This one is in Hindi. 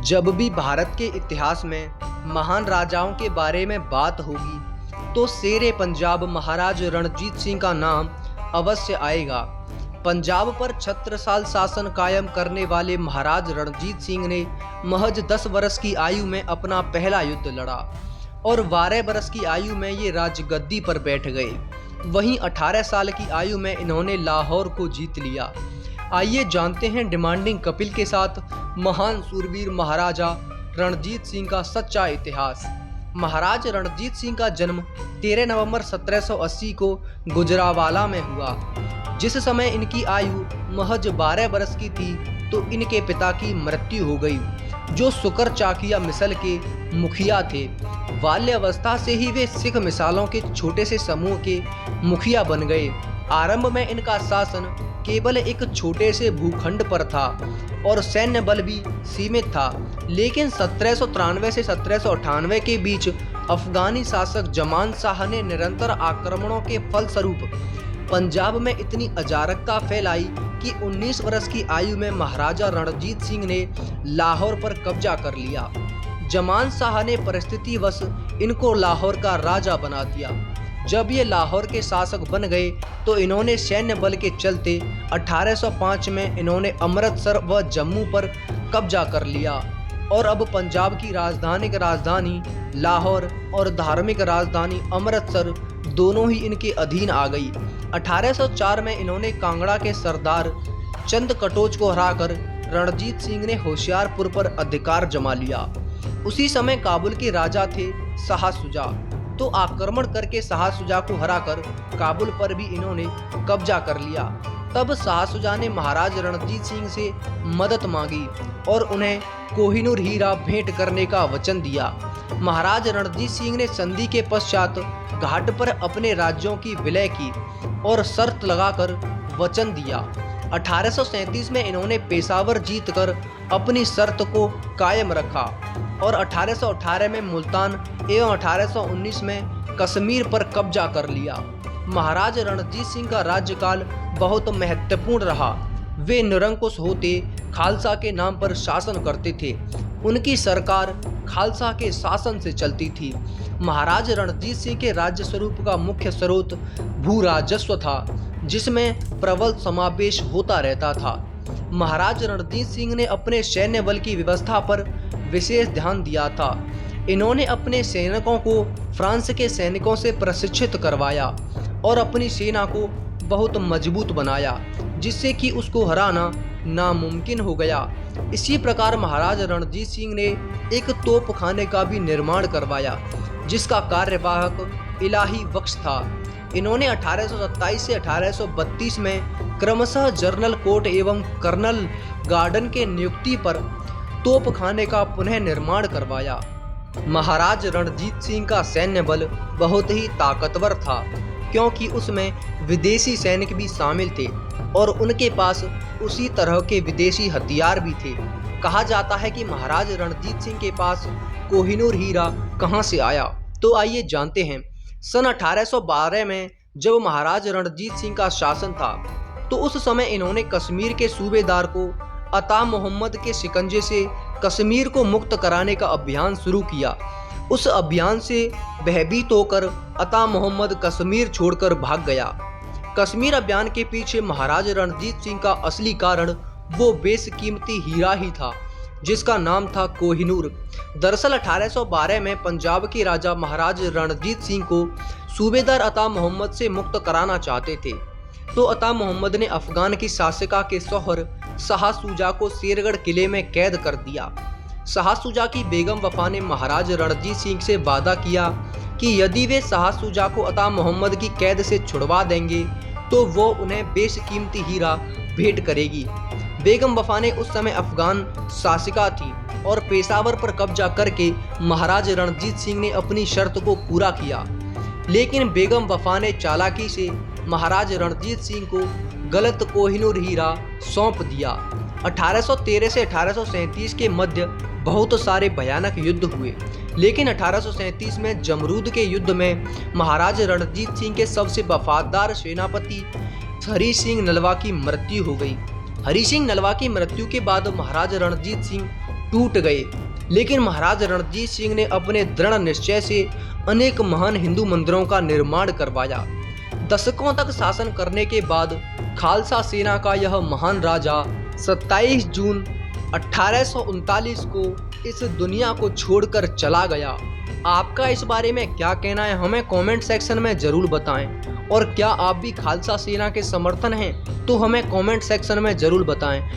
जब भी भारत के इतिहास में महान राजाओं के बारे में बात होगी तो शेरे पंजाब महाराज रणजीत सिंह का नाम अवश्य आएगा। पंजाब पर छत्रसाल शासन कायम करने वाले महाराज रणजीत सिंह ने महज 10 वर्ष की आयु में अपना पहला युद्ध लड़ा और 12 वर्ष की आयु में ये राजगद्दी पर बैठ गए। वहीं 18 साल की आयु में इन्होंने लाहौर को जीत लिया। आइए जानते हैं डिमांडिंग कपिल के साथ महान सूरवीर महाराजा रणजीत सिंह का सच्चा इतिहास। महाराज रणजीत सिंह का जन्म 13 नवंबर 1780 को गुजरावाला में हुआ। जिस समय इनकी आयु महज 12 वर्ष की थी तो इनके पिता की मृत्यु हो गई, जो सुकर चाकिया मिसल के मुखिया थे। बाल्यावस्था से ही वे सिख मिसालों के छोटे से समूह के मुखिया बन गए। आरंभ में इनका शासन केवल एक छोटे से भूखंड पर था और सैन्य बल भी सीमित था, लेकिन 1793 से 1798 के बीच अफगानी शासक जमान शाह ने निरंतर आक्रमणों के फलस्वरूप पंजाब में इतनी अराजकता फैलाई कि 19 वर्ष की आयु में महाराजा रणजीत सिंह ने लाहौर पर कब्जा कर लिया। जमान शाह ने परिस्थितिवश इनको लाहौर का राजा बना दिया। जब ये लाहौर के शासक बन गए तो इन्होंने सैन्य बल के चलते 1805 में इन्होंने अमृतसर व जम्मू पर कब्जा कर लिया और अब पंजाब की राजधानी लाहौर और धार्मिक राजधानी अमृतसर दोनों ही इनके अधीन आ गई। 1804 में इन्होंने कांगड़ा के सरदार चंद कटोच को हराकर रणजीत सिंह ने होशियारपुर पर अधिकार जमा लिया। उसी समय काबुल के राजा थे शाह शुजा, तो आक्रमण करके शाह शुजा को हराकर काबुल पर भी इन्होंने कब्जा कर लिया। तब शाह शुजा ने महाराज रणजीत सिंह से मदद मांगी और उन्हें कोहिनूर हीरा भेंट करने का वचन दिया। महाराज रणजीत सिंह ने संधि के पश्चात घाट पर अपने राज्यों की विलय की और शर्त लगाकर वचन दिया। 1837 में इन्होंने पेशावर जीतकर अपनी शर्त को कायम रखा और 1818 में मुल्तान एवं 1819 में कश्मीर पर कब्जा कर लिया। महाराज रणजीत सिंह का राज्यकाल बहुत महत्वपूर्ण रहा। वे निरंकुश होते खालसा के नाम पर शासन करते थे। उनकी सरकार खालसा के शासन से चलती थी। महाराज रणजीत सिंह के राज्य स्वरूप का मुख्य स्रोत भू राजस्व था, जिसमें प्रबल समावेश होता रहता था। महाराज रणजीत सिंह ने अपने सैन्य बल की व्यवस्था पर विशेष ध्यान दिया था। इन्होंने अपने सैनिकों को फ्रांस के सैनिकों से प्रशिक्षित करवाया और अपनी सेना को बहुत मजबूत बनाया, जिससे कि उसको हराना नामुमकिन हो गया। इसी प्रकार महाराज रणजीत सिंह ने एक तोपखाने का भी निर्माण करवाया, जिसका कार्यवाहक इलाही बख्श था। इन्होंने 1827 से 1832 में क्रमशः जनरल कोट एवं कर्नल गार्डन के नियुक्ति पर तोपखाने का पुनः निर्माण करवाया। महाराज रणजीत सिंह का सैन्य बल बहुत ही ताकतवर था, क्योंकि उसमें विदेशी सैनिक भी शामिल थे और उनके पास उसी तरह के विदेशी हथियार भी थे। कहा जाता है कि महाराज रणजीत सिंह के पास कोहिनूर हीरा कहां से आया, तो आइए जानते हैं। सन 1812 में जब महाराज रणजीत सिंह का शासन था तो उस समय इन्होंने कश्मीर के सूबेदार को अता मोहम्मद के शिकंजे से कश्मीर को मुक्त कराने का अभियान शुरू किया। उस अभियान से भयभीत होकर अता मोहम्मद कश्मीर छोड़कर भाग गया। कश्मीर अभियान के पीछे महाराज रणजीत सिंह का असली कारण वो बेशकीमती हीरा ही था, जिसका नाम था कोहिनूर। दरअसल 1812 में पंजाब के राजा महाराज रणजीत सिंह को सूबेदार अता मोहम्मद से मुक्त कराना चाहते थे, तो अता मोहम्मद ने अफगान की शासिका के शौहर शाह शुजा को शेरगढ़ किले में कैद कर दिया। शाह शुजा की बेगम वफा ने महाराज रणजीत सिंह से वादा किया कि यदि वे शाह शुजा को अता मोहम्मद की कैद से छुड़वा देंगे तो वो उन्हें बेशकीमती हीरा भेंट करेगी। बेगम वफा ने उस समय अफगान शासिका थी और पेशावर पर कब्जा करके महाराज रणजीत सिंह ने अपनी शर्त को पूरा किया, लेकिन बेगम वफा ने चालाकी से महाराज रणजीत सिंह को गलत कोहिनूर हीरा सौंप दिया। 1813 से 1837 के मध्य बहुत सारे भयानक युद्ध हुए, लेकिन 1837 में जमरूद के युद्ध में महाराज रणजीत सिंह के सबसे वफादार सेनापति हरी सिंह नलवा की मृत्यु हो गई। हरी सिंह नलवा की मृत्यु के बाद महाराज रणजीत सिंह टूट गए, लेकिन महाराज रणजीत सिंह ने अपने दृढ़ निश्चय से अनेक महान हिंदू मंदिरों का निर्माण करवाया। दशकों तक शासन करने के बाद खालसा सेना का यह महान राजा 27 जून 1839 को इस दुनिया को छोड़कर चला गया। आपका इस बारे में क्या कहना है, हमें कमेंट सेक्शन में जरूर बताएं। और क्या आप भी खालसा सेना के समर्थन हैं तो हमें कमेंट सेक्शन में जरूर बताएं।